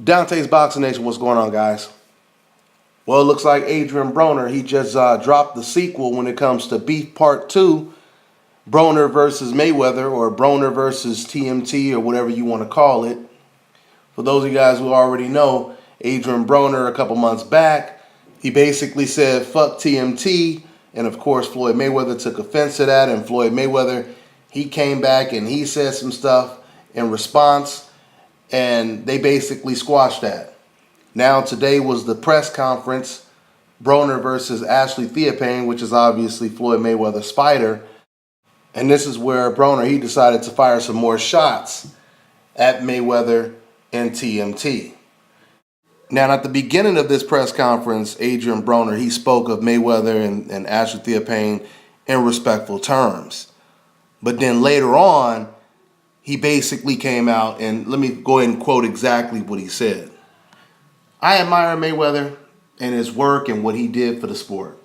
Dante's Boxing Nation, what's going on, guys? Well, it looks like Adrian Broner, he just dropped the sequel when it comes to Beef Part 2, Broner versus Mayweather, or Broner versus TMT, or whatever you want to call it. For those of you guys who already know, Adrian Broner, a couple months back, he basically said, fuck TMT, and of course, Floyd Mayweather took offense to that, and Floyd Mayweather, he came back and he said some stuff in response, and they basically squashed that. Now, today was the press conference, Broner versus Ashley Theophane, which is obviously Floyd Mayweather's fighter. And this is where Broner, he decided to fire some more shots at Mayweather and TMT. Now, at the beginning of this press conference, Adrian Broner, he spoke of Mayweather and Ashley Theophane in respectful terms. But then later on, he basically came out, and let me go ahead and quote exactly what he said. I admire Mayweather and his work and what he did for the sport.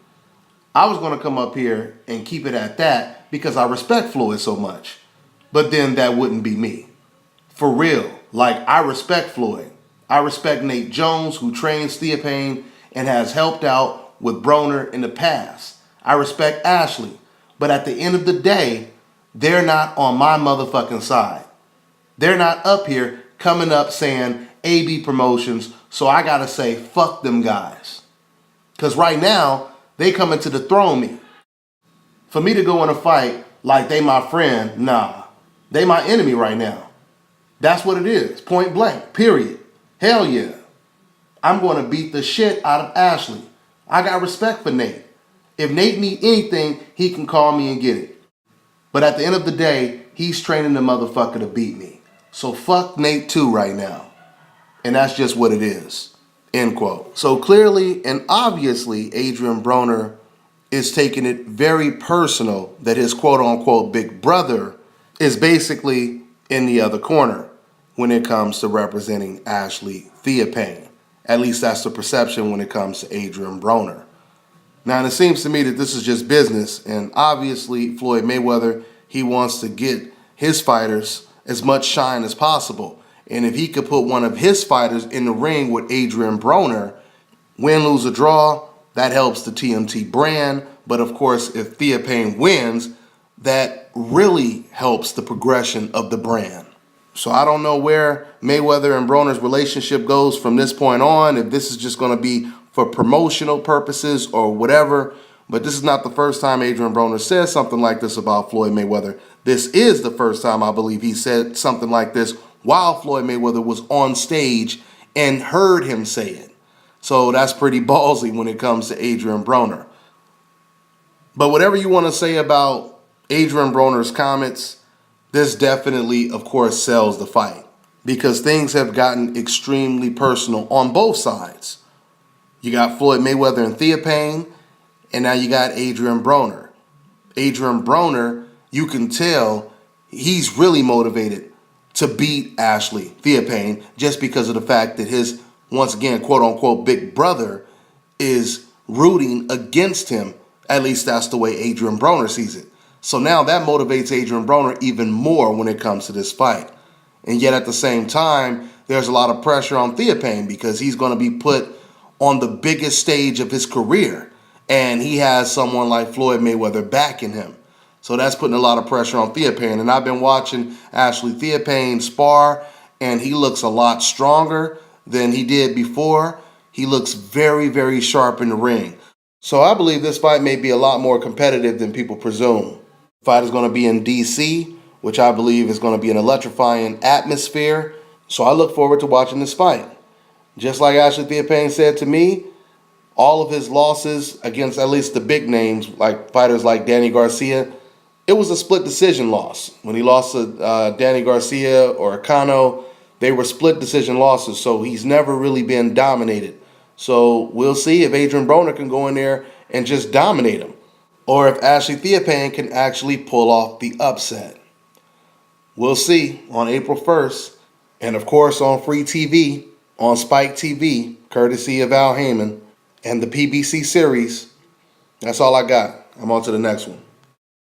I was going to come up here and keep it at that because I respect Floyd so much. But then that wouldn't be me. For real, like, I respect Floyd. I respect Nate Jones, who trains Theophane and has helped out with Broner in the past. I respect Ashley. But at the end of the day, they're not on my motherfucking side. They're not up here coming up saying AB Promotions, so I gotta say fuck them guys. Because right now, they coming to dethrone me. For me to go in a fight like they my friend, nah. They my enemy right now. That's what it is, point blank, period. Hell yeah. I'm going to beat the shit out of Ashley. I got respect for Nate. If Nate need anything, he can call me and get it. But at the end of the day, he's training the motherfucker to beat me. So fuck Nate too right now. And that's just what it is. End quote. So clearly and obviously, Adrian Broner is taking it very personal that his quote-unquote big brother is basically in the other corner when it comes to representing Ashley Theophane. At least that's the perception when it comes to Adrian Broner. Now, and it seems to me that this is just business, and obviously Floyd Mayweather, he wants to get his fighters as much shine as possible. And if he could put one of his fighters in the ring with Adrian Broner, win, lose, or draw, that helps the TMT brand. But of course, if Theophane wins, that really helps the progression of the brand. So I don't know where Mayweather and Broner's relationship goes from this point on, if this is just going to be for promotional purposes or whatever. But this is not the first time Adrian Broner says something like this about Floyd Mayweather. This is the first time I believe he said something like this while Floyd Mayweather was on stage and heard him say it. So that's pretty ballsy when it comes to Adrian Broner. But whatever you want to say about Adrian Broner's comments, this definitely, of course, sells the fight. Because things have gotten extremely personal on both sides. You got Floyd Mayweather and Theophane, and now you got Adrian Broner. Adrian Broner, you can tell he's really motivated to beat Ashley Theophane just because of the fact that his, once again, quote-unquote big brother is rooting against him. At least that's the way Adrian Broner sees it. So now that motivates Adrian Broner even more when it comes to this fight. And yet at the same time, there's a lot of pressure on Theophane because he's going to be put on the biggest stage of his career. And he has someone like Floyd Mayweather backing him. So that's putting a lot of pressure on Theophane. And I've been watching Ashley Theophane spar, and he looks a lot stronger than he did before. He looks very, very sharp in the ring. So I believe this fight may be a lot more competitive than people presume. The fight is going to be in D.C., which I believe is going to be an electrifying atmosphere. So I look forward to watching this fight. Just like Ashley Theophane said to me, all of his losses against at least the big names, like fighters like Danny Garcia, it was a split decision loss. When he lost to Danny Garcia or Cano, they were split decision losses, so he's never really been dominated. So we'll see if Adrian Broner can go in there and just dominate him, or if Ashley Theophane can actually pull off the upset. We'll see on April 1st, and of course on free TV, on Spike TV, courtesy of Al Heyman, and the PBC series. That's all I got. I'm on to the next one.